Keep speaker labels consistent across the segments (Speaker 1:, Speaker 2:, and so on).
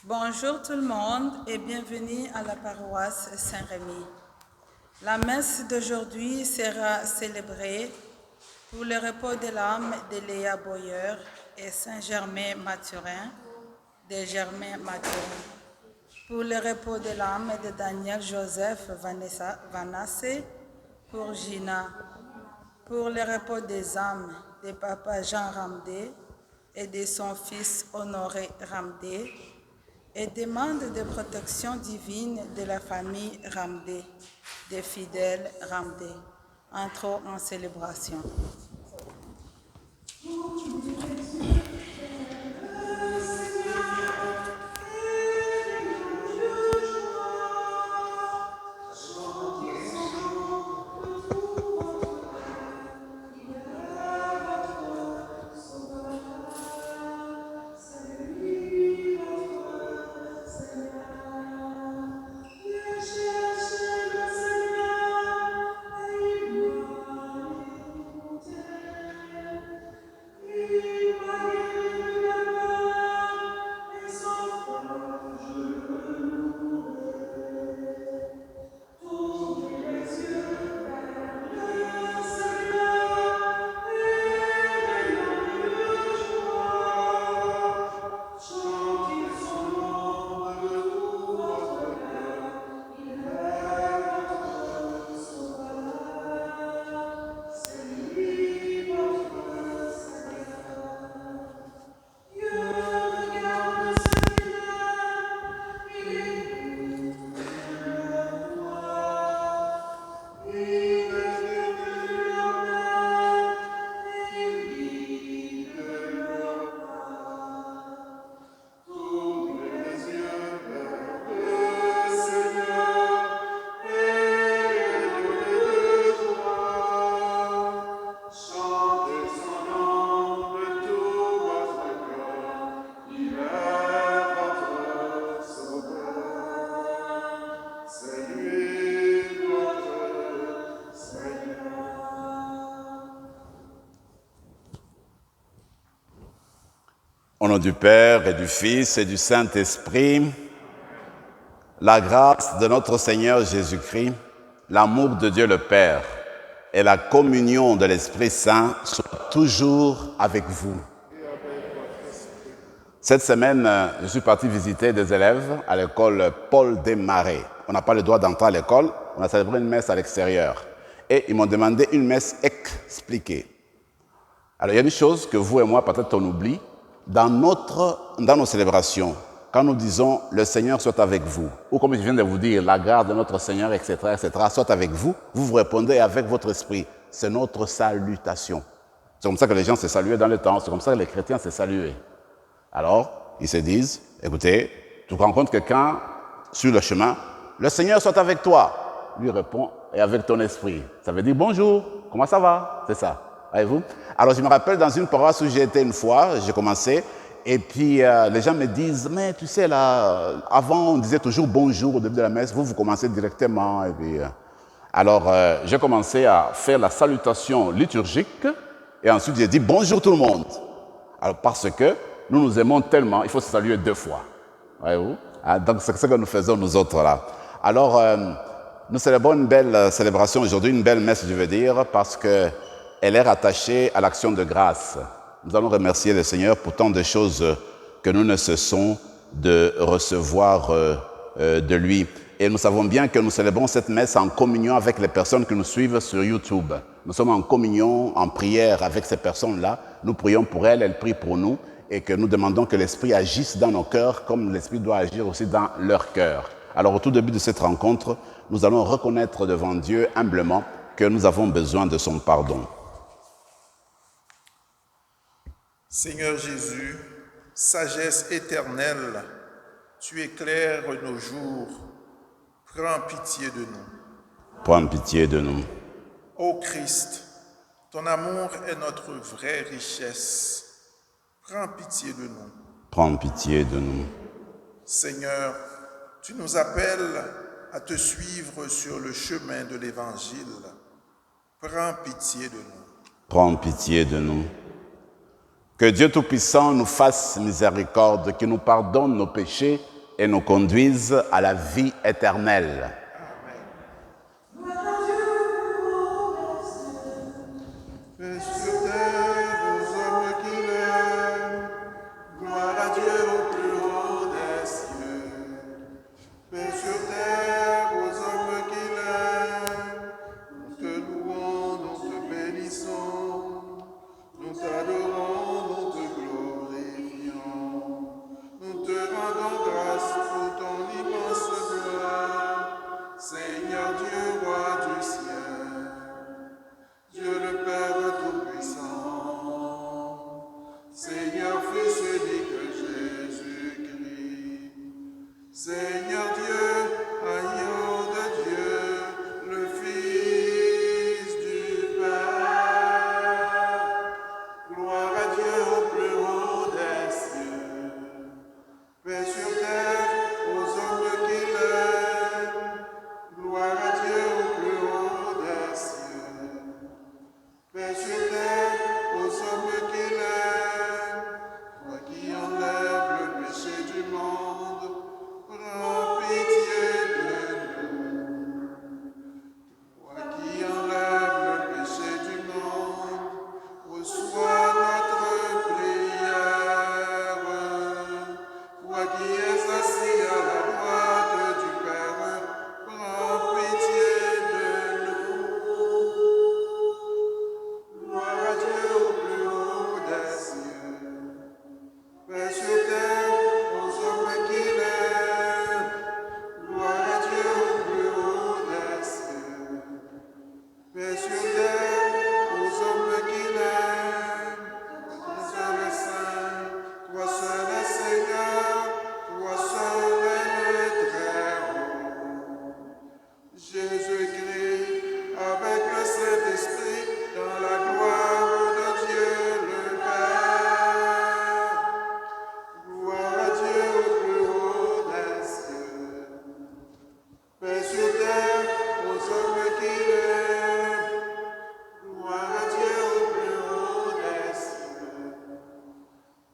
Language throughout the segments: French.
Speaker 1: Bonjour tout le monde et bienvenue à la paroisse Saint-Rémy. La messe d'aujourd'hui sera célébrée pour le repos de l'âme de Léa Boyer et Saint-Germain-Mathurin, pour le repos de l'âme de Daniel Joseph Vanassé, pour Gina, pour le repos des âmes de Papa Jean Ramdé et de son fils Honoré Ramdé, et demande de protection divine de la famille Ramdé, des fidèles Ramdé. Entrons en célébration.
Speaker 2: Au nom du Père et du Fils et du Saint-Esprit, la grâce de notre Seigneur Jésus-Christ, l'amour de Dieu le Père et la communion de l'Esprit Saint soient toujours avec vous. Cette semaine, je suis parti visiter des élèves à l'école Paul Desmarais. On n'a pas le droit d'entrer à l'école, on a célébré une messe à l'extérieur. Et ils m'ont demandé une messe expliquée. Alors il y a une chose que vous et moi, peut-être on oublie. Dans nos célébrations, quand nous disons « le Seigneur soit avec vous », ou comme je viens de vous dire « la grâce de notre Seigneur, etc., soit avec vous », vous répondez avec votre esprit. C'est notre salutation. C'est comme ça que les gens se saluaient dans le temps, c'est comme ça que les chrétiens se saluaient. Alors, ils se disent « écoutez, tu rencontres quelqu'un sur le chemin, « le Seigneur soit avec toi », lui répond « et avec ton esprit ». Ça veut dire « bonjour, comment ça va ?» C'est ça. Voyez-vous? Alors, je me rappelle dans une paroisse où j'ai été une fois, j'ai commencé, et puis les gens me disent, mais tu sais, là, avant, on disait toujours bonjour au début de la messe, vous commencez directement. Et puis, alors, j'ai commencé à faire la salutation liturgique, et ensuite, j'ai dit bonjour tout le monde. Alors, parce que nous nous aimons tellement, il faut se saluer 2 fois. Voyez-vous? Donc, c'est ce que nous faisons, nous autres, là. Alors, nous célébrons une belle célébration aujourd'hui, une belle messe, je veux dire, parce que elle est rattachée à l'action de grâce. Nous allons remercier le Seigneur pour tant de choses que nous ne cessons de recevoir de lui. Et nous savons bien que nous célébrons cette messe en communion avec les personnes qui nous suivent sur YouTube. Nous sommes en communion, en prière avec ces personnes-là. Nous prions pour elles, elles prient pour nous, et que nous demandons que l'Esprit agisse dans nos cœurs comme l'Esprit doit agir aussi dans leur cœur. Alors au tout début de cette rencontre, nous allons reconnaître devant Dieu humblement que nous avons besoin de son pardon.
Speaker 3: Seigneur Jésus, sagesse éternelle, tu éclaires nos jours. Prends pitié de nous.
Speaker 2: Prends pitié de nous.
Speaker 3: Ô Christ, ton amour est notre vraie richesse. Prends pitié de nous.
Speaker 2: Prends pitié de nous.
Speaker 3: Seigneur, tu nous appelles à te suivre sur le chemin de l'Évangile. Prends pitié de nous.
Speaker 2: Prends pitié de nous. Que Dieu Tout-Puissant nous fasse miséricorde, qu'il nous pardonne nos péchés et nous conduise à la vie éternelle.
Speaker 3: Paix sur terre aux hommes qui l'aiment. Gloire à Dieu au plus haut des cieux. Paix sur terre aux hommes qui l'aiment. Nous te louons, nous te bénissons. Nous t'adorons, nous te glorifions. Nous te rendons grâce pour ton immense gloire. Seigneur Dieu, roi du ciel. Dieu le Père Tout-Puissant, Seigneur Fils unique Jésus-Christ, Seigneur Dieu, agneau de Dieu, le Fils du Père, gloire à Dieu au plus haut des cieux, paix sur terre aux hommes qui l'aiment, gloire à Dieu au plus haut des cieux. Paix sur terre aux hommes qui l'aiment, toi qui enlèves le péché du monde, prends pitié de nous. Toi qui enlèves le péché du monde, reçois notre prière. Toi qui es assis à la droite du Père, prends pitié de nous. Gloire à Dieu au plus haut des cieux. Paix sur terre aux hommes qui l'aiment. Gloire à Dieu au plus haut des cieux. Paix sur terre aux hommes qui l'aiment. Toi seul est saint, toi seul est Seigneur, toi seul est le Très-Haut. Jésus-Christ, avec le Saint-Esprit, dans la gloire de Dieu le Père. Gloire à Dieu au plus haut des cieux. Paix sur terre aux hommes qui l'aiment. Gloire à Dieu au plus haut des cieux.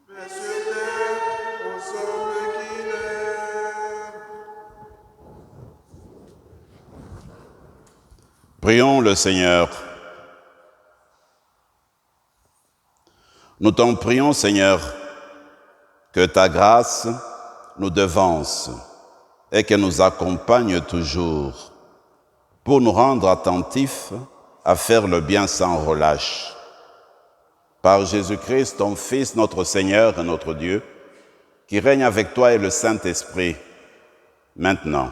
Speaker 3: Paix sur terre aux hommes qui l'aiment.
Speaker 2: Prions le Seigneur. Nous t'en prions, Seigneur, que ta grâce nous devance et qu'elle nous accompagne toujours pour nous rendre attentifs à faire le bien sans relâche. Par Jésus-Christ, ton Fils, notre Seigneur et notre Dieu, qui règne avec toi et le Saint-Esprit, maintenant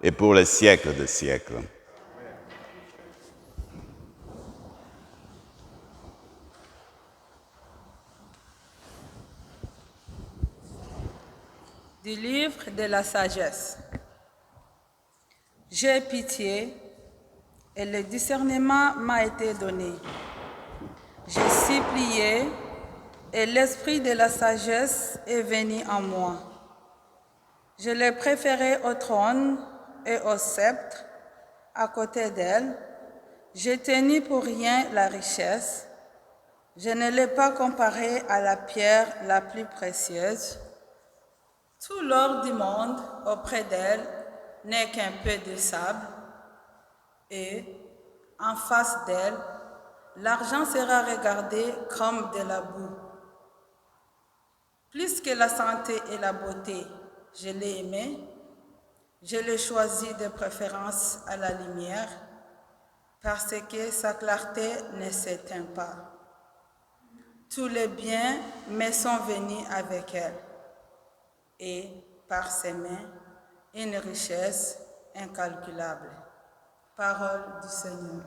Speaker 2: et pour les siècles des siècles.
Speaker 1: Du livre de la sagesse. J'ai pitié et le discernement m'a été donné. J'ai supplié et l'esprit de la sagesse est venu en moi. Je l'ai préféré au trône et au sceptre à côté d'elle. J'ai tenu pour rien la richesse. Je ne l'ai pas comparée à la pierre la plus précieuse. Tout l'or du monde auprès d'elle n'est qu'un peu de sable, et en face d'elle, l'argent sera regardé comme de la boue. Plus que la santé et la beauté, je l'ai aimé, je l'ai choisi de préférence à la lumière, parce que sa clarté ne s'éteint pas. Tous les biens me sont venus avec elle, et par ses mains, une richesse incalculable. Parole du Seigneur.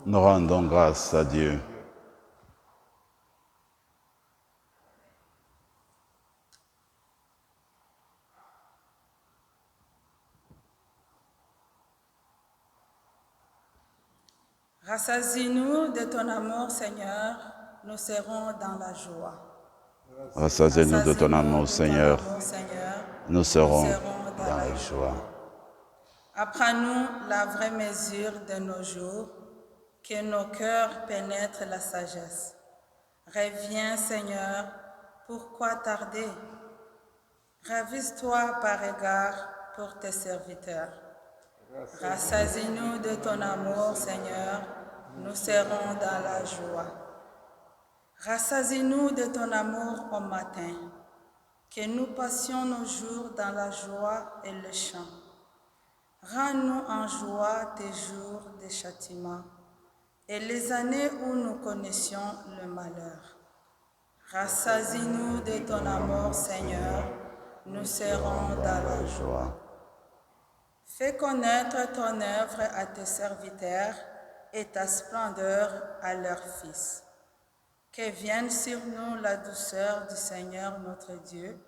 Speaker 2: Nous rendons grâce à Dieu.
Speaker 1: Rassasie-nous de ton amour, Seigneur, nous serons dans la joie.
Speaker 2: Rassasie-nous de ton amour, Seigneur. Nous serons
Speaker 1: dans
Speaker 2: dans la joie.
Speaker 1: Apprends-nous la vraie mesure de nos jours, que nos cœurs pénètrent la sagesse. Reviens, Seigneur, pourquoi tarder? Ravise-toi par égard pour tes serviteurs. Rassasie-nous de ton amour, Seigneur, nous serons dans la joie. Rassasie-nous de ton amour au matin, que nous passions nos jours dans la joie et le chant. Rends-nous en joie tes jours de châtiment et les années où nous connaissions le malheur. Rassasie-nous de ton amour, Seigneur, nous serons dans la joie. Fais connaître ton œuvre à tes serviteurs et ta splendeur à leurs fils. Que vienne sur nous la douceur du Seigneur notre Dieu.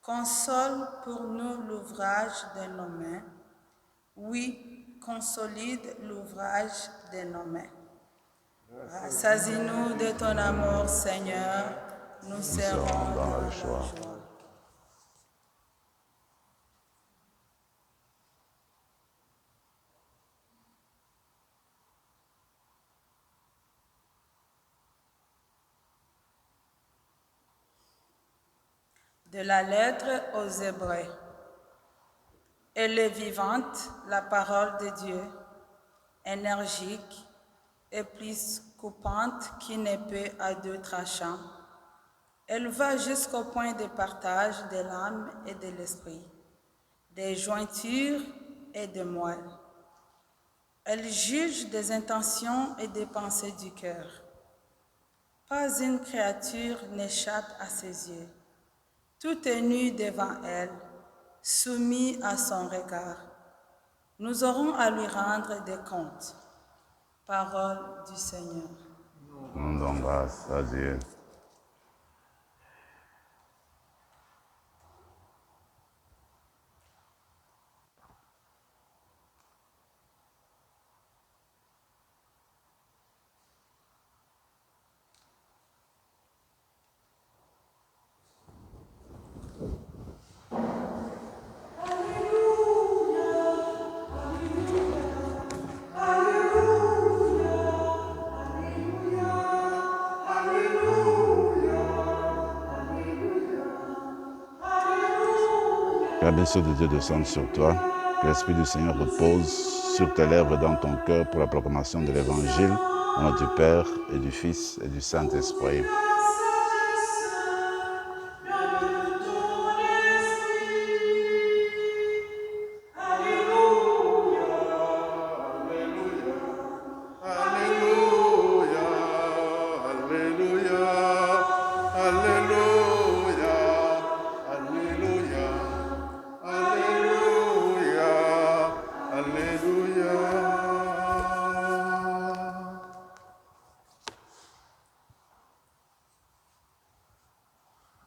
Speaker 1: Console pour nous l'ouvrage de nos mains. Oui, consolide l'ouvrage de nos mains. Rassasie-nous de ton amour, Seigneur, nous serons dans la joie. De la lettre aux Hébreux. Elle est vivante, la parole de Dieu, énergique et plus coupante qu'une épée à deux tranchants. Elle va jusqu'au point de partage de l'âme et de l'esprit, des jointures et des moelles. Elle juge des intentions et des pensées du cœur. Pas une créature n'échappe à ses yeux. Tout est nu devant elle, soumis à son regard. Nous aurons à lui rendre des comptes. Parole du Seigneur.
Speaker 2: Rendons grâce à Dieu. Que la bénédiction de Dieu descende sur toi, que l'Esprit du Seigneur repose sur tes lèvres et dans ton cœur pour la proclamation de l'Évangile, au nom du Père et du Fils et du Saint-Esprit.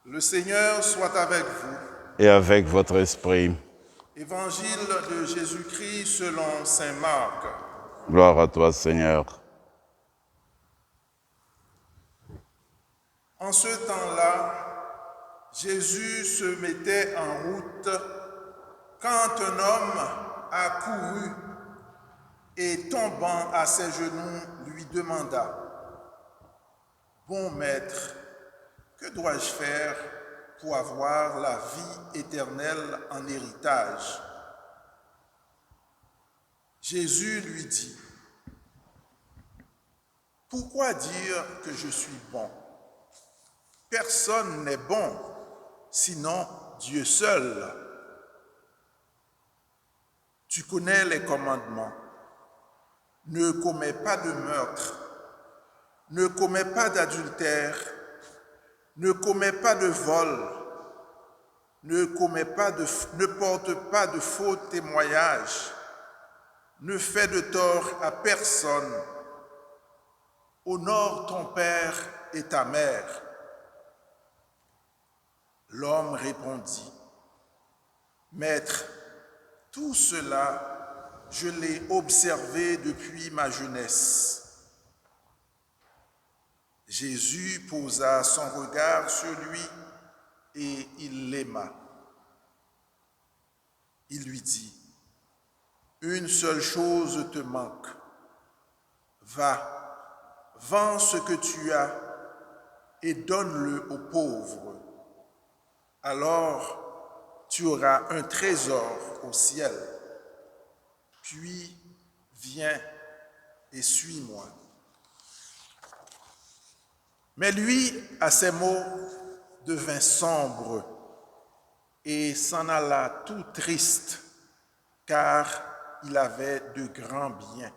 Speaker 3: Le Seigneur soit avec vous.
Speaker 2: Et avec votre esprit.
Speaker 3: Évangile de Jésus-Christ selon saint Marc.
Speaker 2: Gloire à toi, Seigneur.
Speaker 3: En ce temps-là, Jésus se mettait en route quand un homme accourut et tombant à ses genoux lui demanda: « Bon maître, que dois-je faire pour avoir la vie éternelle en héritage ?» Jésus lui dit: « Pourquoi dire que je suis bon? Personne n'est bon, sinon Dieu seul. Tu connais les commandements. Ne commets pas de meurtre, ne commets pas d'adultère, ne commets pas de vol, ne porte pas de faux témoignages, ne fais de tort à personne, honore ton père et ta mère. » L'homme répondit: « Maître, tout cela, je l'ai observé depuis ma jeunesse. » Jésus posa son regard sur lui et il l'aima. Il lui dit: « Une seule chose te manque. Va, vends ce que tu as et donne-le aux pauvres. Alors tu auras un trésor au ciel. Puis viens et suis-moi. Mais lui, à ces mots, devint sombre et s'en alla tout triste, car il avait de grands biens.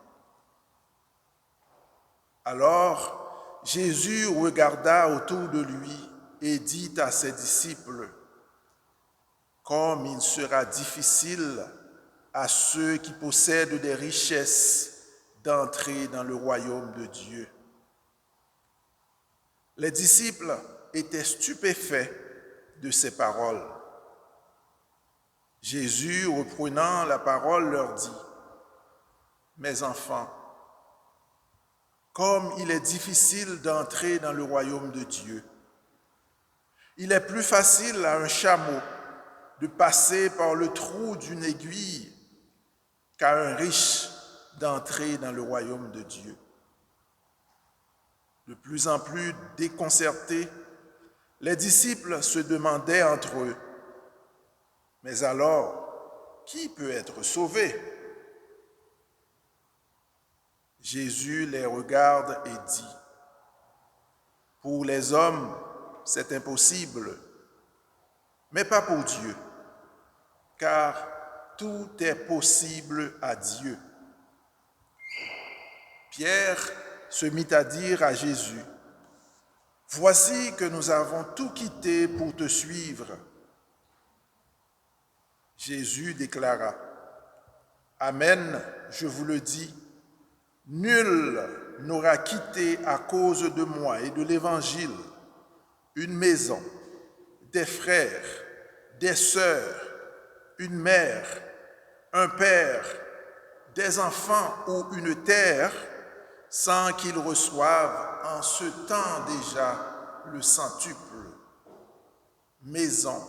Speaker 3: Alors Jésus regarda autour de lui et dit à ses disciples, « Comme il sera difficile à ceux qui possèdent des richesses d'entrer dans le royaume de Dieu. » Les disciples étaient stupéfaits de ces paroles. Jésus, reprenant la parole, leur dit, « Mes enfants, comme il est difficile d'entrer dans le royaume de Dieu, il est plus facile à un chameau de passer par le trou d'une aiguille qu'à un riche d'entrer dans le royaume de Dieu. » De plus en plus déconcertés, les disciples se demandaient entre eux, « Mais alors, qui peut être sauvé ?» Jésus les regarde et dit, « Pour les hommes, c'est impossible, mais pas pour Dieu, car tout est possible à Dieu. » Pierre se mit à dire à Jésus, « Voici que nous avons tout quitté pour te suivre. » Jésus déclara, « Amen, je vous le dis, nul n'aura quitté à cause de moi et de l'Évangile une maison, des frères, des sœurs, une mère, un père, des enfants ou une terre, sans qu'il reçoive en ce temps déjà le centuple. Maison,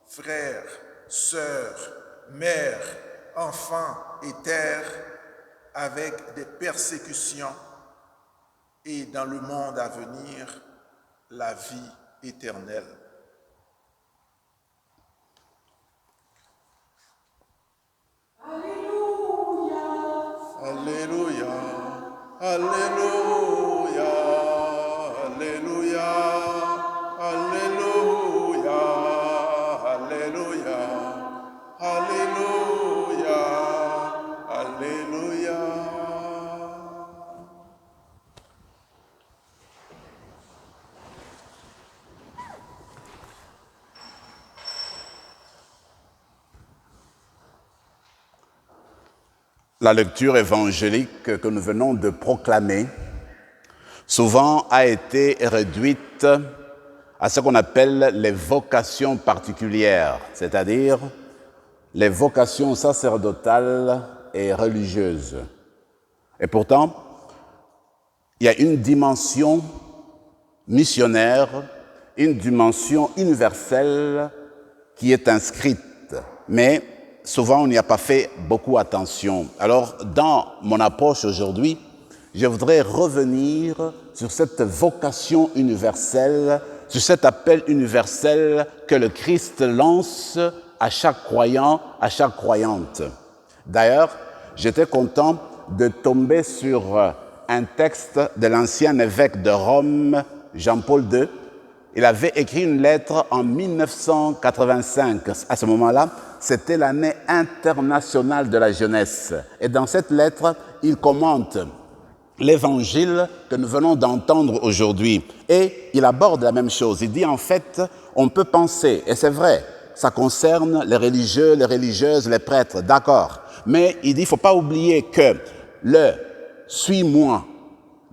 Speaker 3: frères, sœurs, mères, enfants et terre, avec des persécutions, et dans le monde à venir, la vie éternelle.
Speaker 4: Alléluia.
Speaker 3: Alléluia, Alléluia, Alléluia, Alléluia, Alléluia, Alléluia, Alléluia.
Speaker 2: La lecture évangélique que nous venons de proclamer souvent a été réduite à ce qu'on appelle les vocations particulières, c'est-à-dire les vocations sacerdotales et religieuses. Et pourtant, il y a une dimension missionnaire, une dimension universelle qui est inscrite, mais souvent on n'y a pas fait beaucoup attention. Alors, dans mon approche aujourd'hui, je voudrais revenir sur cette vocation universelle, sur cet appel universel que le Christ lance à chaque croyant, à chaque croyante. D'ailleurs, j'étais content de tomber sur un texte de l'ancien évêque de Rome, Jean-Paul II. Il avait écrit une lettre en 1985. À ce moment-là, c'était l'année internationale de la jeunesse. Et dans cette lettre, il commente l'évangile que nous venons d'entendre aujourd'hui. Et il aborde la même chose. Il dit en fait, on peut penser, et c'est vrai, ça concerne les religieux, les religieuses, les prêtres, d'accord. Mais il dit, il ne faut pas oublier que le « suis-moi »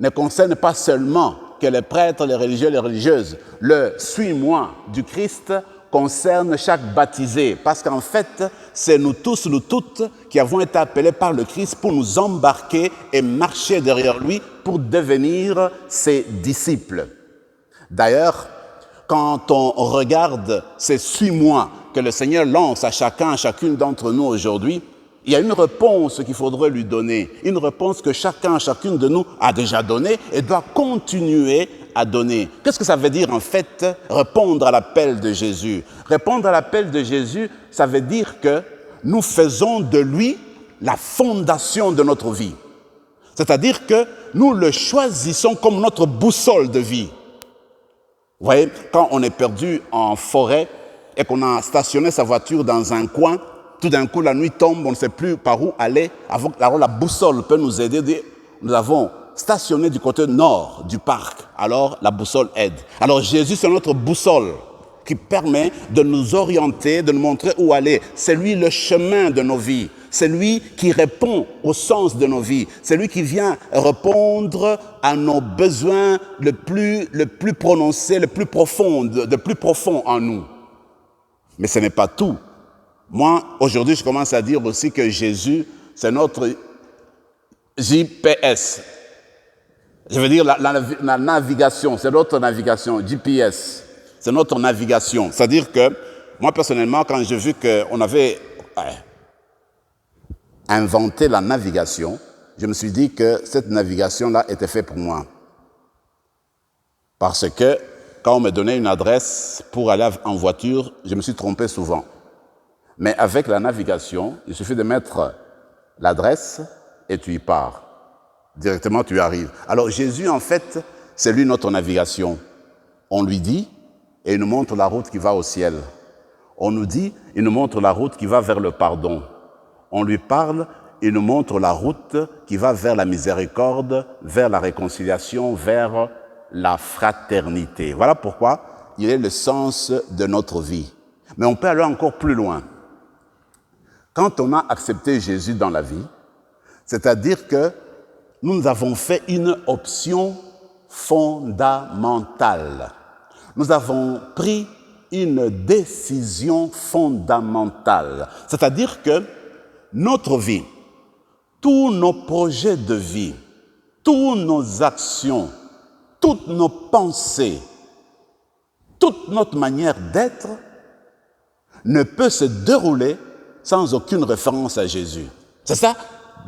Speaker 2: ne concerne pas seulement que les prêtres, les religieux, les religieuses. Le « suis-moi » du Christ concerne chaque baptisé, parce qu'en fait, c'est nous tous, nous toutes, qui avons été appelés par le Christ pour nous embarquer et marcher derrière lui pour devenir ses disciples. D'ailleurs, quand on regarde ces « suis-moi » que le Seigneur lance à chacun, à chacune d'entre nous aujourd'hui, il y a une réponse qu'il faudrait lui donner, une réponse que chacun, chacune de nous a déjà donnée et doit continuer a donné. Qu'est-ce que ça veut dire en fait, répondre à l'appel de Jésus? Répondre à l'appel de Jésus, ça veut dire que nous faisons de lui la fondation de notre vie. C'est-à-dire que nous le choisissons comme notre boussole de vie. Vous voyez, quand on est perdu en forêt et qu'on a stationné sa voiture dans un coin, tout d'un coup la nuit tombe, on ne sait plus par où aller. Alors la boussole peut nous aider. Nous avons stationné du côté nord du parc, alors la boussole aide. Alors Jésus, c'est notre boussole qui permet de nous orienter, de nous montrer où aller. C'est lui le chemin de nos vies. C'est lui qui répond au sens de nos vies. C'est lui qui vient répondre à nos besoins le plus prononcé, le plus profond en nous. Mais ce n'est pas tout. Moi, aujourd'hui, je commence à dire aussi que Jésus, c'est notre GPS. Je veux dire la navigation, c'est notre navigation, GPS. C'est notre navigation. C'est-à-dire que, moi personnellement, quand j'ai vu qu'on avait inventé la navigation, je me suis dit que cette navigation-là était faite pour moi. Parce que, quand on me donnait une adresse pour aller en voiture, je me suis trompé souvent. Mais avec la navigation, il suffit de mettre l'adresse et tu y pars. Directement, tu y arrives. Alors Jésus, en fait, c'est lui notre navigation. On lui dit, et il nous montre la route qui va au ciel. On nous dit, il nous montre la route qui va vers le pardon. On lui parle, il nous montre la route qui va vers la miséricorde, vers la réconciliation, vers la fraternité. Voilà pourquoi il est le sens de notre vie. Mais on peut aller encore plus loin. Quand on a accepté Jésus dans la vie, c'est-à-dire que nous avons fait une option fondamentale. Nous avons pris une décision fondamentale. C'est-à-dire que notre vie, tous nos projets de vie, toutes nos actions, toutes nos pensées, toute notre manière d'être ne peut se dérouler sans aucune référence à Jésus. C'est ça,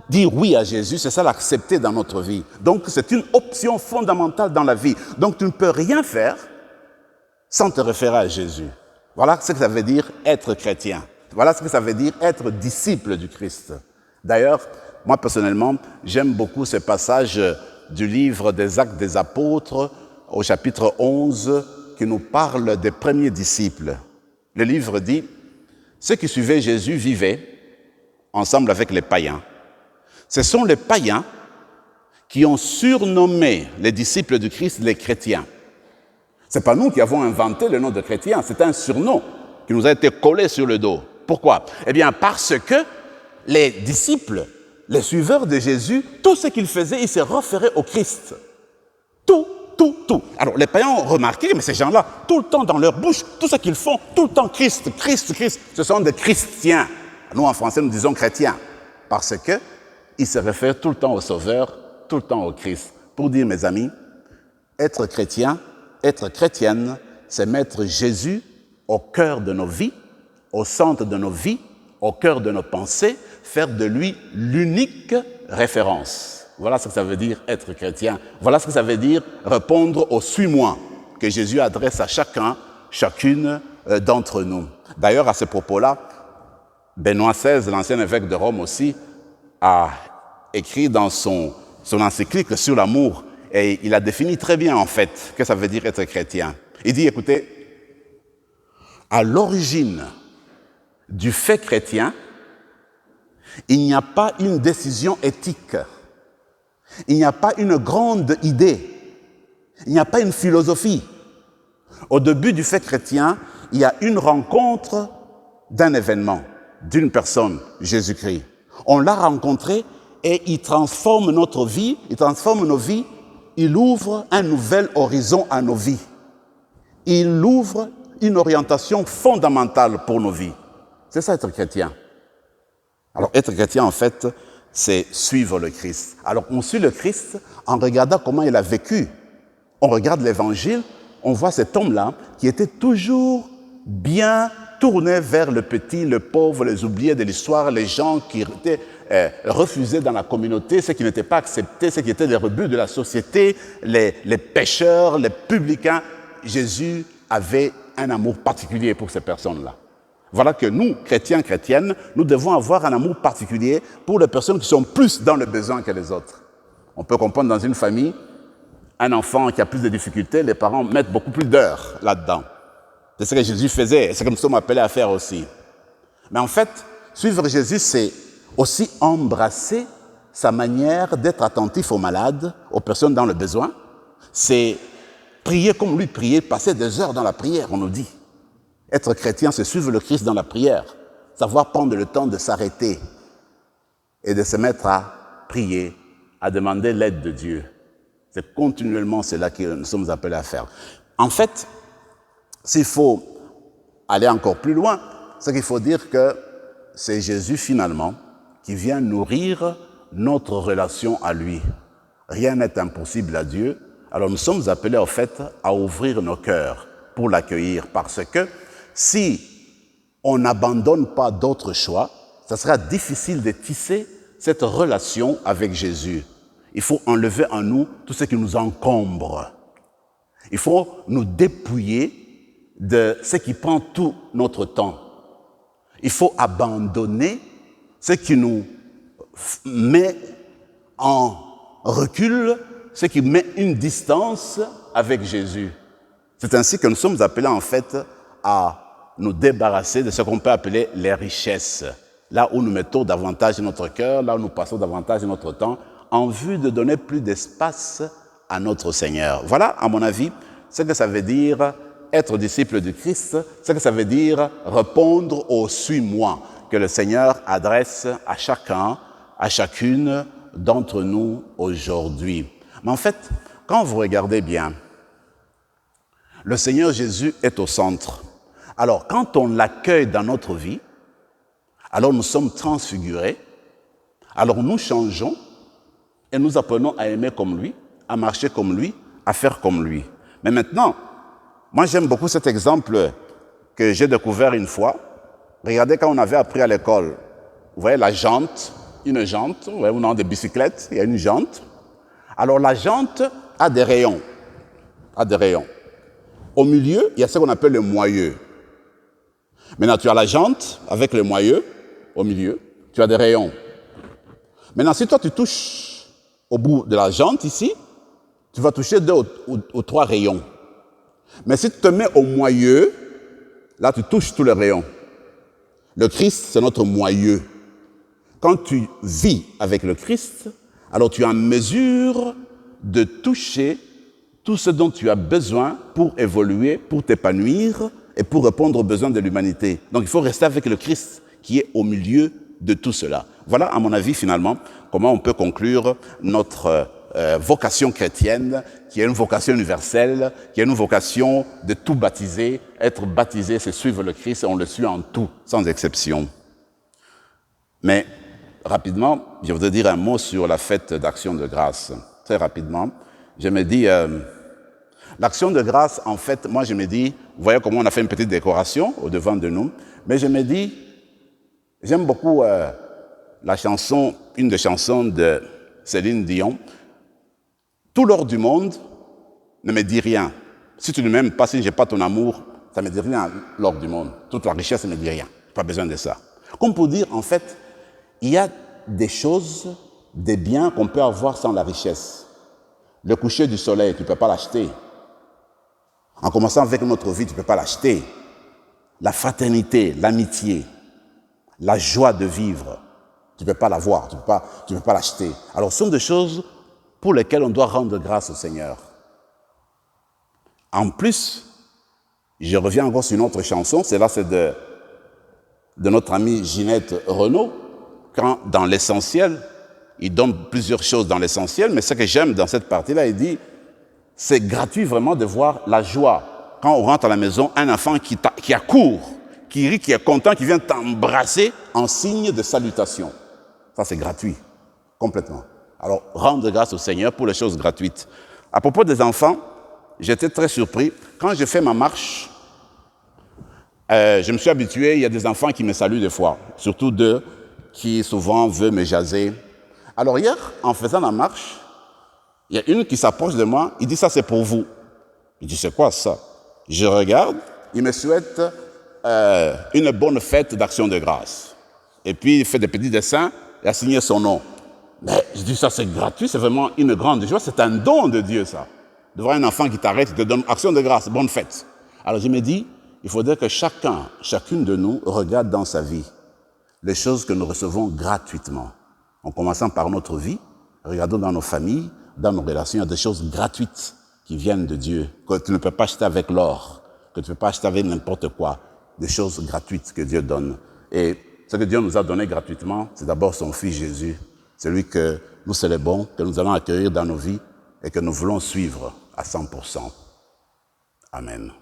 Speaker 2: dire oui à Jésus, c'est ça l'accepter dans notre vie. Donc c'est une option fondamentale dans la vie. Donc tu ne peux rien faire sans te référer à Jésus. Voilà ce que ça veut dire être chrétien. Voilà ce que ça veut dire être disciple du Christ. D'ailleurs, moi personnellement, j'aime beaucoup ce passage du livre des Actes des Apôtres au chapitre 11 qui nous parle des premiers disciples. Le livre dit, ceux qui suivaient Jésus vivaient ensemble avec les païens. Ce sont les païens qui ont surnommé les disciples du Christ les chrétiens. Ce n'est pas nous qui avons inventé le nom de chrétien, c'est un surnom qui nous a été collé sur le dos. Pourquoi? Eh bien, parce que les disciples, les suiveurs de Jésus, tout ce qu'ils faisaient, ils se référaient au Christ. Tout. Alors, les païens ont remarqué, mais ces gens-là, tout le temps dans leur bouche, tout ce qu'ils font, tout le temps Christ, ce sont des chrétiens. Nous, en français, nous disons chrétiens, parce qu'ils se réfèrent tout le temps au Sauveur, tout le temps au Christ. Pour dire, mes amis, être chrétien, être chrétienne, c'est mettre Jésus au cœur de nos vies, au centre de nos vies, au cœur de nos pensées, faire de lui l'unique référence. Voilà ce que ça veut dire être chrétien. Voilà ce que ça veut dire répondre au « suis-moi » que Jésus adresse à chacune d'entre nous. D'ailleurs, à ce propos-là, Benoît XVI, l'ancien évêque de Rome aussi, a écrit dans son encyclique sur l'amour, et il a défini très bien en fait ce que ça veut dire être chrétien. Il dit, écoutez, à l'origine du fait chrétien, il n'y a pas une décision éthique. Il n'y a pas une grande idée. Il n'y a pas une philosophie. Au début du fait chrétien, il y a une rencontre d'un événement, d'une personne, Jésus-Christ. On l'a rencontré et il transforme notre vie, il transforme nos vies, il ouvre un nouvel horizon à nos vies. Il ouvre une orientation fondamentale pour nos vies. C'est ça être chrétien. Alors être chrétien, en fait, c'est suivre le Christ. Alors, on suit le Christ en regardant comment il a vécu. On regarde l'Évangile, on voit cet homme-là qui était toujours bien tourné vers le petit, le pauvre, les oubliés de l'histoire, les gens qui étaient refusés dans la communauté, ceux qui n'étaient pas acceptés, ceux qui étaient les rebuts de la société, les pécheurs, les publicains. Jésus avait un amour particulier pour ces personnes-là. Voilà que nous, chrétiens, chrétiennes, nous devons avoir un amour particulier pour les personnes qui sont plus dans le besoin que les autres. On peut comprendre dans une famille, un enfant qui a plus de difficultés, les parents mettent beaucoup plus d'heures là-dedans. C'est ce que Jésus faisait, et c'est ce que nous sommes appelés à faire aussi. Mais en fait, suivre Jésus, c'est aussi embrasser sa manière d'être attentif aux malades, aux personnes dans le besoin. C'est prier comme lui prier, passer des heures dans la prière, on nous dit. Être chrétien, c'est suivre le Christ dans la prière, savoir prendre le temps de s'arrêter et de se mettre à prier, à demander l'aide de Dieu. C'est continuellement cela que nous sommes appelés à faire. En fait, s'il faut aller encore plus loin, c'est qu'il faut dire que c'est Jésus finalement qui vient nourrir notre relation à lui. Rien n'est impossible à Dieu. Alors nous sommes appelés en fait à ouvrir nos cœurs pour l'accueillir, parce que si on n'abandonne pas d'autres choix, ça sera difficile de tisser cette relation avec Jésus. Il faut enlever en nous tout ce qui nous encombre. Il faut nous dépouiller de ce qui prend tout notre temps. Il faut abandonner ce qui nous met en recul, ce qui met une distance avec Jésus. C'est ainsi que nous sommes appelés en fait à nous débarrasser de ce qu'on peut appeler les richesses. Là où nous mettons davantage notre cœur, là où nous passons davantage notre temps, en vue de donner plus d'espace à notre Seigneur. Voilà, à mon avis, ce que ça veut dire être disciple du Christ, ce que ça veut dire répondre au « suis-moi » que le Seigneur adresse à chacun, à chacune d'entre nous aujourd'hui. Mais en fait, quand vous regardez bien, le Seigneur Jésus est au centre. Alors, quand on l'accueille dans notre vie, alors nous sommes transfigurés, alors nous changeons et nous apprenons à aimer comme lui, à marcher comme lui, à faire comme lui. Mais maintenant, moi j'aime beaucoup cet exemple que j'ai découvert une fois. Regardez quand on avait appris à l'école, vous voyez la jante, une jante, vous voyez, on a des bicyclettes, il y a une jante. Alors la jante a des rayons, Au milieu, il y a ce qu'on appelle le moyeu. Maintenant, tu as la jante avec le moyeu au milieu, tu as des rayons. Maintenant, si toi tu touches au bout de la jante ici, tu vas toucher 2 ou 3 rayons. Mais si tu te mets au moyeu, là tu touches tous les rayons. Le Christ, c'est notre moyeu. Quand tu vis avec le Christ, alors tu es en mesure de toucher tout ce dont tu as besoin pour évoluer, pour t'épanouir et pour répondre aux besoins de l'humanité. Donc il faut rester avec le Christ qui est au milieu de tout cela. Voilà, à mon avis, finalement, comment on peut conclure notre vocation chrétienne, qui est une vocation universelle, qui est une vocation de tout baptiser. Être baptisé, c'est suivre le Christ et on le suit en tout, sans exception. Mais, rapidement, je voudrais dire un mot sur la fête d'Action de grâce. Très rapidement, je me dis, l'Action de grâce, en fait, moi je me dis, vous voyez comment on a fait une petite décoration au devant de nous, mais je me dis, j'aime beaucoup la chanson, une des chansons de Céline Dion, « Tout l'or du monde ne me dit rien. Si tu ne m'aimes pas, si je n'ai pas ton amour, ça ne me dit rien, l'or du monde. Toute la richesse ne me dit rien. Pas besoin de ça. » Comme pour dire, en fait, il y a des choses, des biens qu'on peut avoir sans la richesse. Le coucher du soleil, tu ne peux pas l'acheter. En commençant avec notre vie, tu ne peux pas l'acheter. La fraternité, l'amitié, la joie de vivre, tu ne peux pas l'avoir, tu ne peux pas l'acheter. Alors, ce sont des choses pour lesquelles on doit rendre grâce au Seigneur. En plus, je reviens encore sur une autre chanson, c'est de notre amie Ginette Renaud, quand dans l'essentiel, il donne plusieurs choses dans l'essentiel, mais ce que j'aime dans cette partie-là, il dit, c'est gratuit vraiment de voir la joie. Quand on rentre à la maison, un enfant qui accourt, qui rit, qui est content, qui vient t'embrasser en signe de salutation. Ça, c'est gratuit, complètement. Alors, rendre grâce au Seigneur pour les choses gratuites. À propos des enfants, j'étais très surpris. Quand j'ai fait ma marche Je me suis habitué, il y a des enfants qui me saluent des fois, surtout deux qui souvent veulent me jaser. Alors hier, en faisant la marche, il y a une qui s'approche de moi, il dit ça c'est pour vous. Je dis c'est quoi ça? Je regarde, il me souhaite une bonne fête d'action de grâce. Et puis il fait des petits dessins et a signé son nom. Mais je dis ça c'est gratuit, c'est vraiment une grande joie, c'est un don de Dieu ça. De voir un enfant qui t'arrête et te donne action de grâce, bonne fête. Alors je me dis, il faudrait que chacune de nous regarde dans sa vie les choses que nous recevons gratuitement. En commençant par notre vie, regardons dans nos familles, dans nos relations, il y a des choses gratuites qui viennent de Dieu, que tu ne peux pas acheter avec l'or, que tu ne peux pas acheter avec n'importe quoi, des choses gratuites que Dieu donne. Et ce que Dieu nous a donné gratuitement, c'est d'abord son Fils Jésus, celui que nous célébrons, que nous allons accueillir dans nos vies et que nous voulons suivre à 100%. Amen.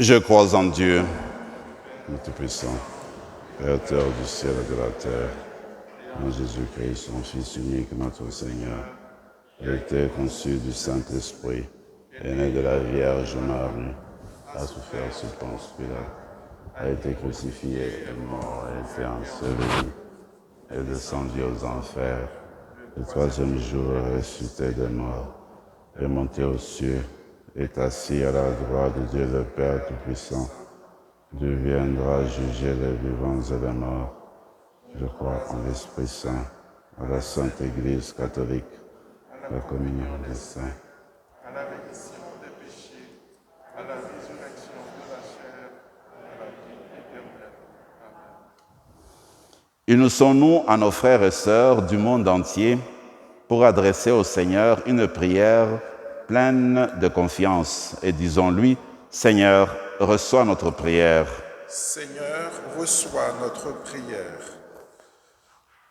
Speaker 2: Je crois en Dieu, le Tout-Puissant, Créateur du ciel et de la terre, en Jésus-Christ, son Fils unique, notre Seigneur. Il était conçu du Saint-Esprit, est né de la Vierge Marie, a souffert sous Ponce Pilate, a été crucifié, est mort, a été enseveli, est descendu aux enfers. Le troisième jour est ressuscité des morts, est monté aux cieux, est assis à la droite de Dieu le Père Tout-Puissant. Dieu viendra juger les vivants et les morts. Je crois en l'Esprit Saint, à la Sainte Église catholique, à la communion des saints,
Speaker 3: à la rémission des péchés, à la résurrection de la chair, à la vie éternelle. Amen.
Speaker 2: Unissons-nous à nos frères et sœurs du monde entier pour adresser au Seigneur une prière pleine de confiance et disons-lui, Seigneur, reçois notre prière.
Speaker 3: Seigneur, reçois notre prière.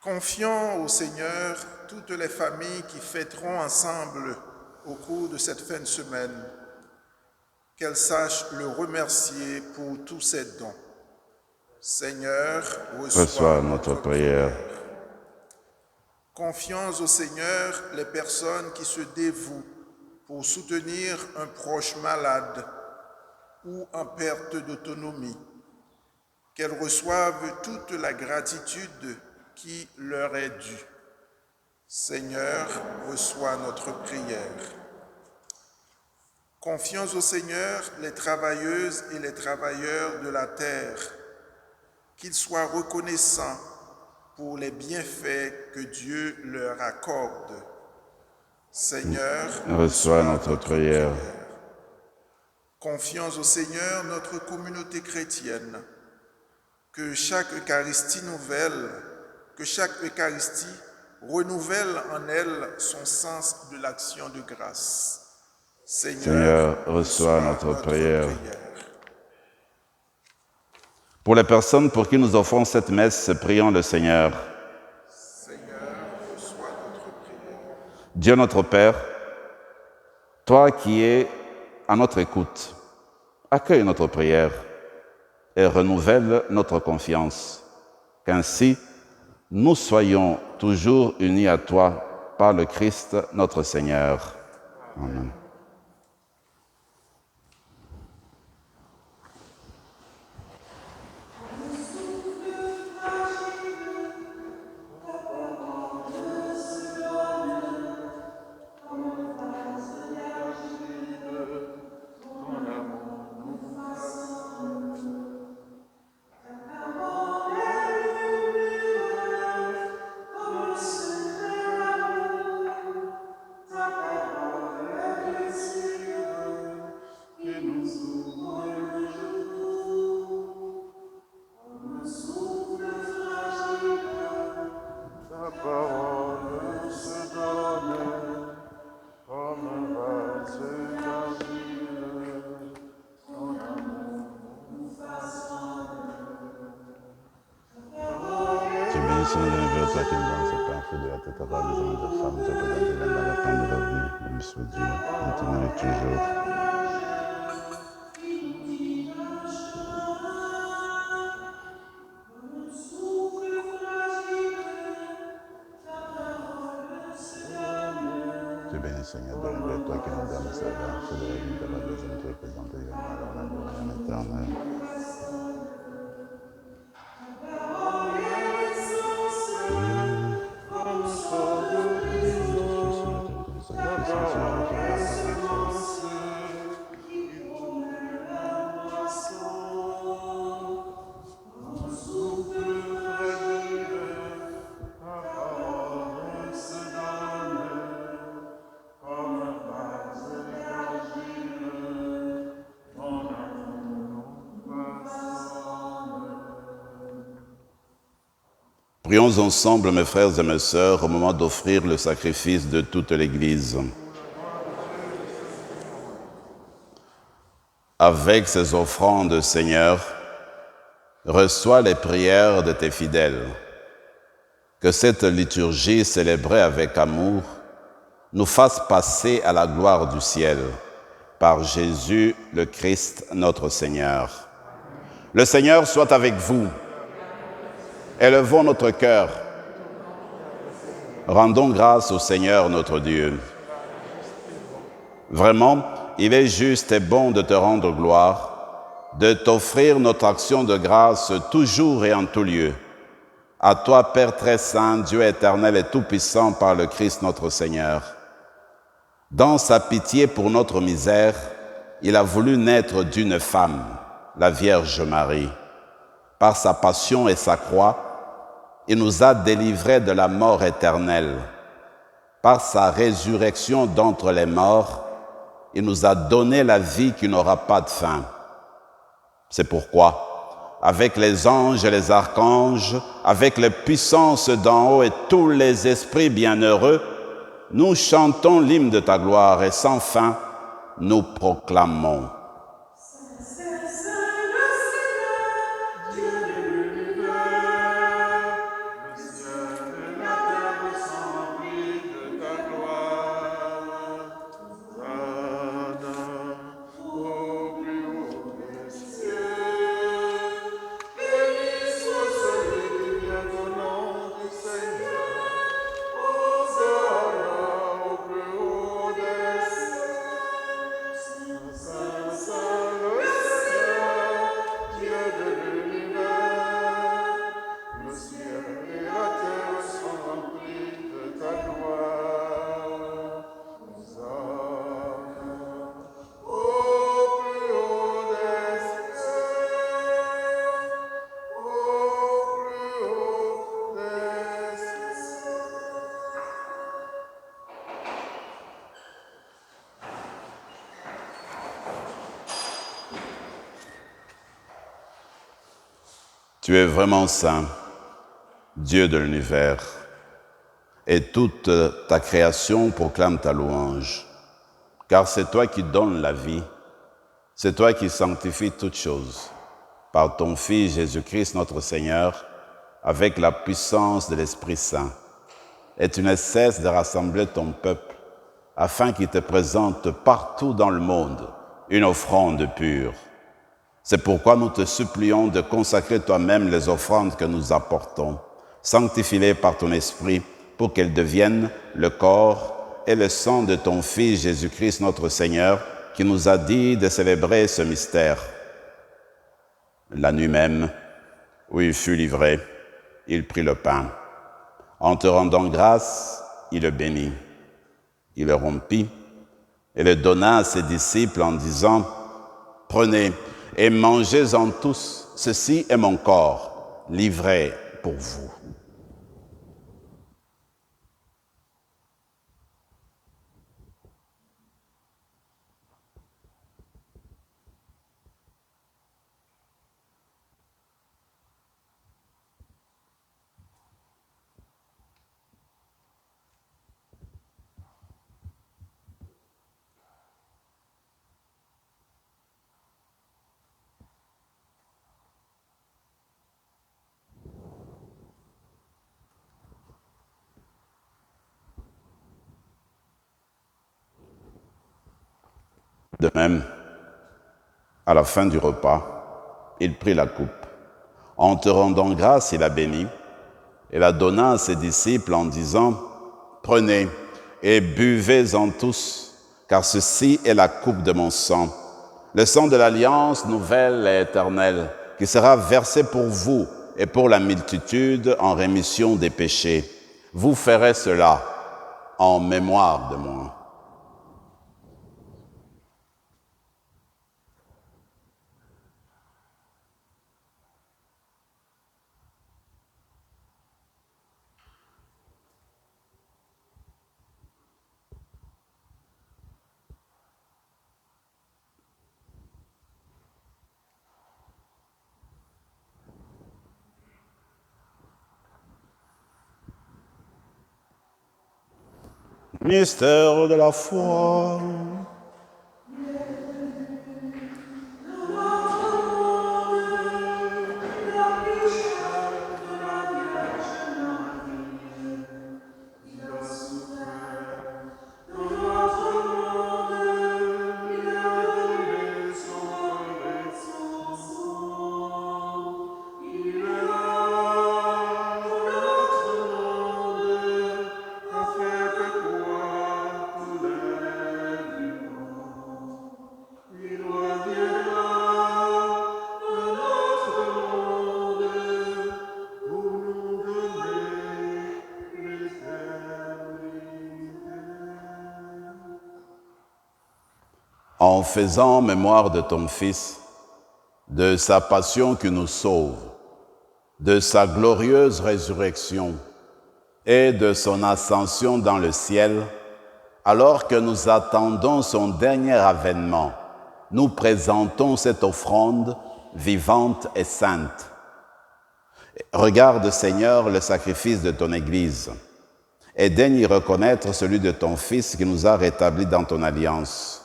Speaker 3: Confions au Seigneur toutes les familles qui fêteront ensemble au cours de cette fin de semaine, qu'elles sachent le remercier pour tous ses dons. Seigneur, reçois notre prière. Confions au Seigneur les personnes qui se dévouent pour soutenir un proche malade ou en perte d'autonomie, qu'elles reçoivent toute la gratitude qui leur est due. Seigneur, reçois notre prière. Confions au Seigneur les travailleuses et les travailleurs de la terre, qu'ils soient reconnaissants pour les bienfaits que Dieu leur accorde. Seigneur,
Speaker 2: reçois notre prière.
Speaker 3: Confions au Seigneur notre communauté chrétienne, que chaque Eucharistie renouvelle en elle son sens de l'action de grâce.
Speaker 2: Seigneur, reçois notre prière. Pour les personnes pour qui nous offrons cette messe, prions le Seigneur.
Speaker 3: Seigneur, reçois notre prière.
Speaker 2: Dieu notre Père, toi qui es à notre écoute, accueille notre prière et renouvelle notre confiance, qu'ainsi nous soyons toujours unis à toi par le Christ notre Seigneur. Amen. Seigneur de l'univers, toi qui nous donnes ce pain, fruit de la tête à part des hommes et des femmes, tu as présenté l'un dans la pain de la vie, béni soit Dieu, maintenant et toujours. Tu es béni, Seigneur de l'univers, toi qui nous donnes ce pain, fruit de la vie, de la des hommes, tu as présenté l'un dans la gloire éternelle. Prions ensemble, mes frères et mes sœurs, au moment d'offrir le sacrifice de toute l'Église. Avec ces offrandes, Seigneur, reçois les prières de tes fidèles. Que cette liturgie célébrée avec amour nous fasse passer à la gloire du ciel, par Jésus le Christ notre Seigneur. Le Seigneur soit avec vous. Élevons notre cœur. Rendons grâce au Seigneur notre Dieu. Vraiment, il est juste et bon de te rendre gloire, de t'offrir notre action de grâce toujours et en tout lieu. À toi, Père très saint, Dieu éternel et tout-puissant par le Christ notre Seigneur. Dans sa pitié pour notre misère, il a voulu naître d'une femme, la Vierge Marie. Par sa passion et sa croix, il nous a délivrés de la mort éternelle. Par sa résurrection d'entre les morts, il nous a donné la vie qui n'aura pas de fin. C'est pourquoi, avec les anges et les archanges, avec les puissances d'en haut et tous les esprits bienheureux, nous chantons l'hymne de ta gloire et sans fin, nous proclamons. Tu es vraiment saint, Dieu de l'univers, et toute ta création proclame ta louange, car c'est toi qui donnes la vie, c'est toi qui sanctifies toutes choses, par ton Fils Jésus-Christ notre Seigneur, avec la puissance de l'Esprit Saint. Et tu ne cesses de rassembler ton peuple, afin qu'il te présente partout dans le monde une offrande pure. C'est pourquoi nous te supplions de consacrer toi-même les offrandes que nous apportons. Sanctifie-les par ton esprit pour qu'elles deviennent le corps et le sang de ton Fils Jésus-Christ notre Seigneur, qui nous a dit de célébrer ce mystère. La nuit même, où il fut livré, il prit le pain. En te rendant grâce, il le bénit. Il le rompit et le donna à ses disciples en disant « Prenez et mangez-en tous, ceci est mon corps, livré pour vous. » De même, à la fin du repas, il prit la coupe. En te rendant grâce, il la bénit et la donna à ses disciples en disant, « Prenez et buvez-en tous, car ceci est la coupe de mon sang, le sang de l'alliance nouvelle et éternelle, qui sera versé pour vous et pour la multitude en rémission des péchés. Vous ferez cela en mémoire de moi. » Mystère de la foi. En faisant mémoire de ton Fils, de sa passion qui nous sauve, de sa glorieuse résurrection et de son ascension dans le ciel, alors que nous attendons son dernier avènement, nous présentons cette offrande vivante et sainte. Regarde, Seigneur, le sacrifice de ton Église et daigne y reconnaître celui de ton Fils qui nous a rétablis dans ton alliance.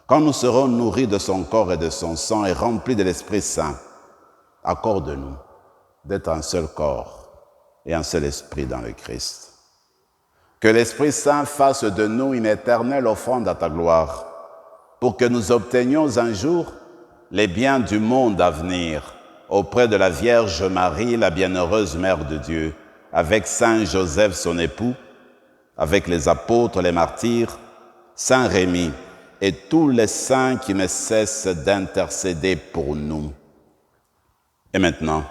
Speaker 2: Quand nous serons nourris de son corps et de son sang et remplis de l'Esprit Saint, accorde-nous d'être un seul corps et un seul esprit dans le Christ. Que l'Esprit Saint fasse de nous une éternelle offrande à ta gloire, pour que nous obtenions un jour les biens du monde à venir, auprès de la Vierge Marie, la bienheureuse Mère de Dieu, avec Saint Joseph son époux, avec les apôtres, les martyrs, Saint Rémy, et tous les saints qui ne cessent d'intercéder pour nous. Et maintenant,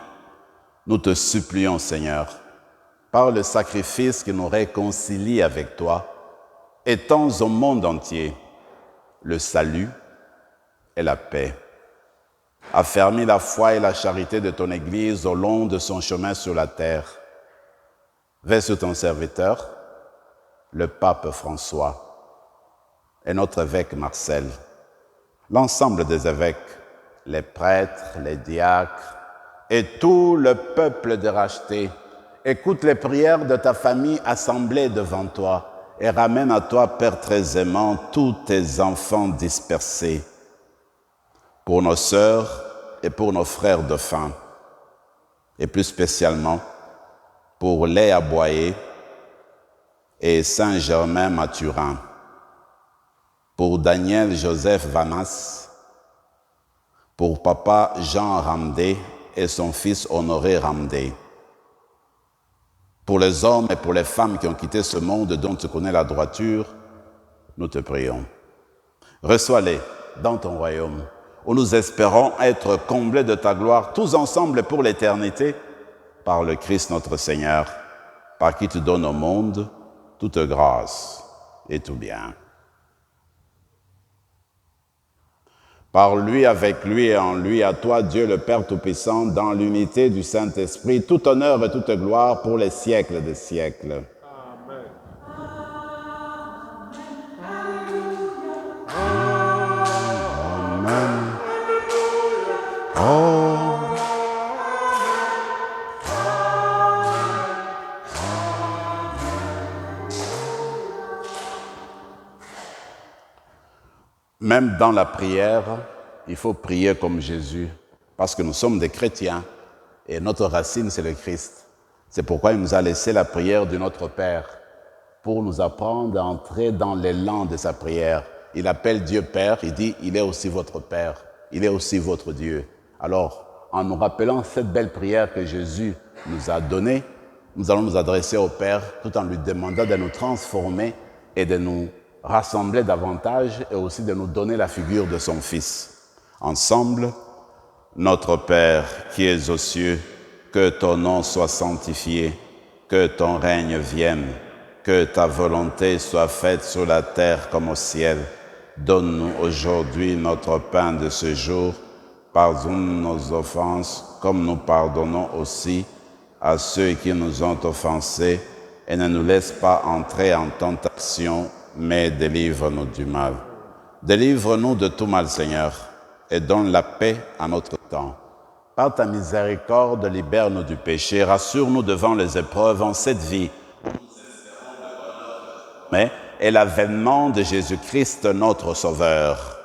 Speaker 2: nous te supplions, Seigneur, par le sacrifice qui nous réconcilie avec toi, étends au monde entier le salut et la paix. Affermis la foi et la charité de ton Église au long de son chemin sur la terre. Veille sur ton serviteur, le pape François, et notre évêque Marcel, l'ensemble des évêques, les prêtres, les diacres et tout le peuple de racheté. Écoute les prières de ta famille assemblée devant toi et ramène à toi, Père très aimant, tous tes enfants dispersés. Pour nos sœurs et pour nos frères défunts, et plus spécialement pour Léa Boyer et Saint-Germain Mathurin, pour Daniel Joseph Vanas, pour Papa Jean Ramdé et son fils Honoré Ramdé, pour les hommes et pour les femmes qui ont quitté ce monde dont tu connais la droiture, nous te prions. Reçois-les dans ton royaume, où nous espérons être comblés de ta gloire, tous ensemble pour l'éternité, par le Christ notre Seigneur, par qui tu donnes au monde toute grâce et tout bien. Par lui, avec lui et en lui, à toi, Dieu le Père Tout-Puissant, dans l'unité du Saint-Esprit, tout honneur et toute gloire pour les siècles des siècles.
Speaker 3: Amen.
Speaker 2: Amen. Oh. Même dans la prière, il faut prier comme Jésus, parce que nous sommes des chrétiens et notre racine, c'est le Christ. C'est pourquoi il nous a laissé la prière du Notre Père, pour nous apprendre à entrer dans l'élan de sa prière. il appelle Dieu Père, il dit, il est aussi votre Père, il est aussi votre Dieu. Alors, en nous rappelant cette belle prière que Jésus nous a donnée, nous allons nous adresser au Père tout en lui demandant de nous transformer et de nous rassembler davantage et aussi de nous donner la figure de son Fils. Ensemble, notre Père qui es aux cieux, que ton nom soit sanctifié, que ton règne vienne, que ta volonté soit faite sur la terre comme au ciel. Donne-nous aujourd'hui notre pain de ce jour. Pardonne nos offenses comme nous pardonnons aussi à ceux qui nous ont offensés. Et ne nous laisse pas entrer en tentation, mais délivre-nous du mal. Délivre-nous de tout mal, Seigneur, et donne la paix à notre temps. Par ta miséricorde, libère-nous du péché, rassure-nous devant les épreuves en cette vie. Mais et l'avènement de Jésus-Christ, notre Sauveur.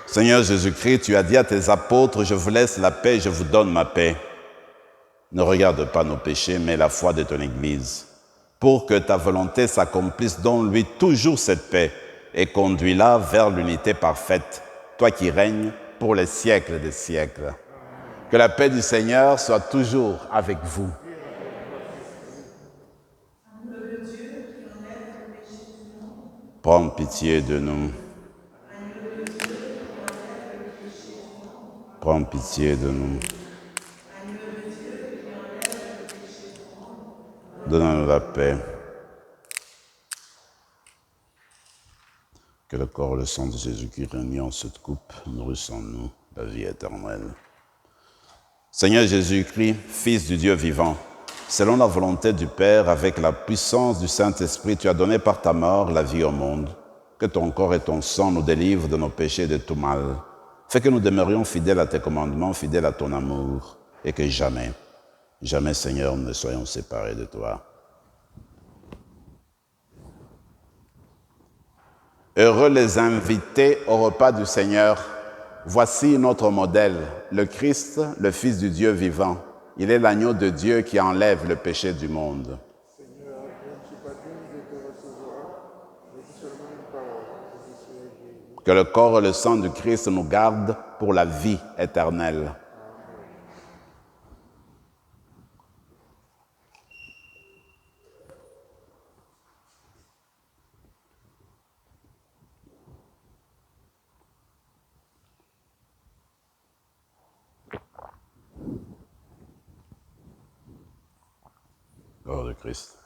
Speaker 2: Seigneur Jésus-Christ, tu as dit à tes apôtres, je vous laisse la paix, je vous donne ma paix. Ne regarde pas nos péchés, mais la foi de ton Église. Pour que ta volonté s'accomplisse, donne-lui toujours cette paix et conduis-la vers l'unité parfaite, toi qui règnes pour les siècles des siècles. Que la paix du Seigneur soit toujours avec vous. Prends pitié de nous. Prends pitié de nous. Donne-nous la paix. Que le corps et le sang de Jésus-Christ réunis en cette coupe nourrissent en nous la vie éternelle. Seigneur Jésus-Christ, Fils du Dieu vivant, selon la volonté du Père, avec la puissance du Saint-Esprit, tu as donné par ta mort la vie au monde. Que ton corps et ton sang nous délivrent de nos péchés et de tout mal. Fais que nous demeurions fidèles à tes commandements, fidèles à ton amour, et que jamais, jamais, Seigneur, nous ne soyons séparés de toi. Heureux les invités au repas du Seigneur. Voici notre modèle, le Christ, le Fils du Dieu vivant. Il est l'agneau de Dieu qui enlève le péché du monde.
Speaker 3: Seigneur, je ne suis pas digne de te recevoir, mais dis seulement une parole, et je serai guéri.
Speaker 2: Que le corps et le sang du Christ nous gardent pour la vie éternelle. Corps de Christ.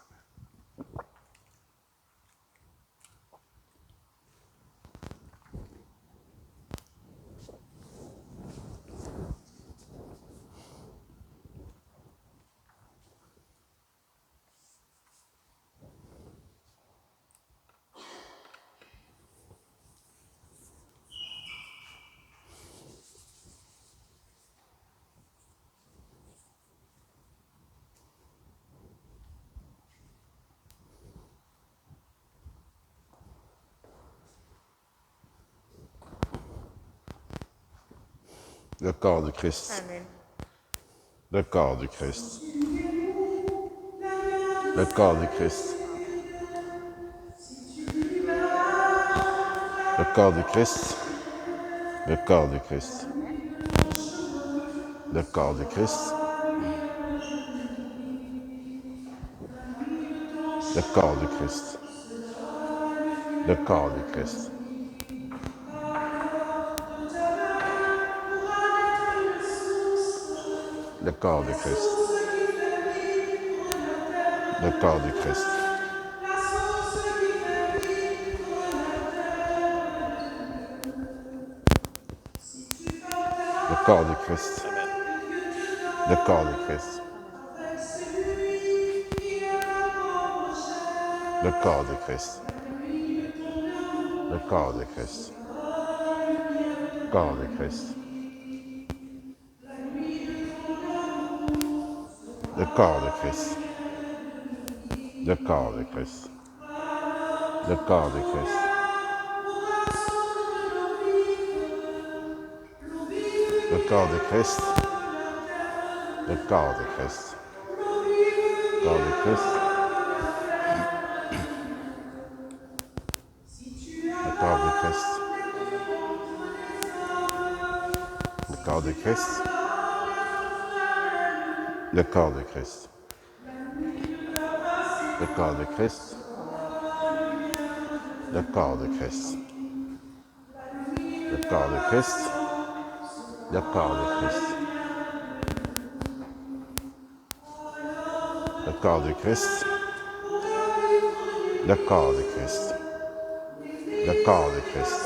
Speaker 2: Le corps du Christ.
Speaker 4: Amen.
Speaker 2: Le corps du Christ. Le corps du Christ. Le corps du Christ. Le corps du Christ. Le corps du Christ. Le corps du Christ. Le corps du Christ. Le corps du Christ. Le corps du Christ. Le corps du Christ. Le corps du Christ. Le corps du Christ. Le corps du Christ. Corps du Christ. Le corps de Christ. Le corps de Christ. Le corps de Christ. Le corps de Christ. Le corps de Christ. corps de Christ. Le corps de Christ. Le corps de Christ. Le corps de Christ. Le corps de Christ. Le corps de Christ. Le corps de Christ. Le corps de Christ. Le corps de Christ. Le corps de Christ. Le corps de Christ.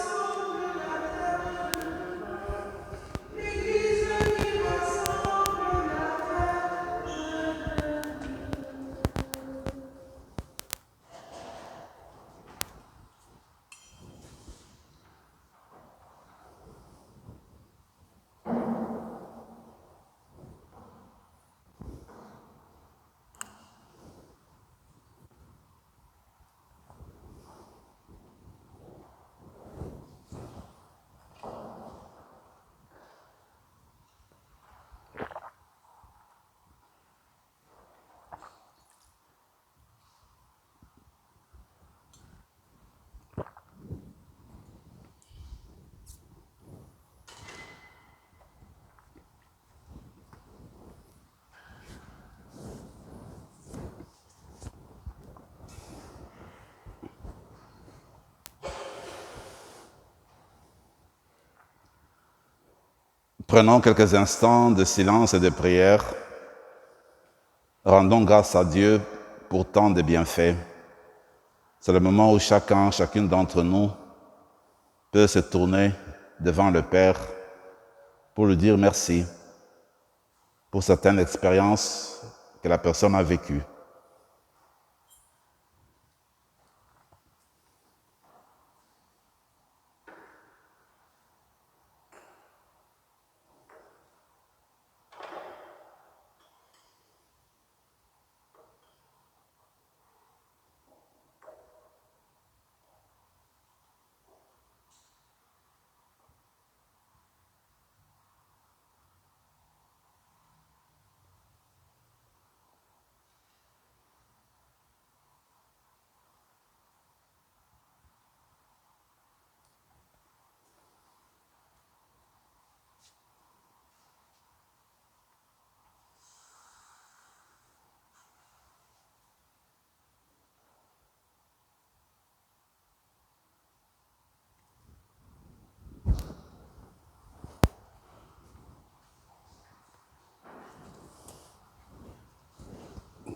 Speaker 2: Prenons quelques instants de silence et de prière. Rendons grâce à Dieu pour tant de bienfaits. C'est le moment où chacune d'entre nous peut se tourner devant le Père pour lui dire merci pour certaines expériences que la personne a vécues.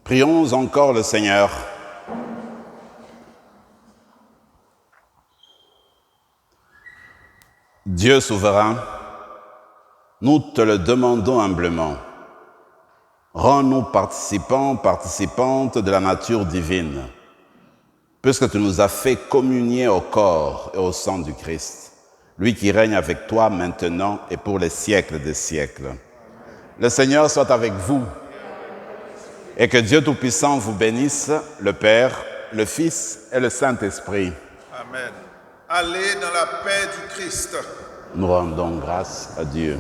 Speaker 2: Prions encore le Seigneur. Dieu souverain, nous te le demandons humblement. Rends-nous participants, participantes de la nature divine, puisque tu nous as fait communier au corps et au sang du Christ, lui qui règne avec toi maintenant et pour les siècles des siècles. Le Seigneur soit avec vous. Et que Dieu Tout-Puissant vous bénisse, le Père, le Fils et le Saint-Esprit.
Speaker 3: Amen. Allez dans la paix du Christ.
Speaker 2: Nous rendons grâce à Dieu.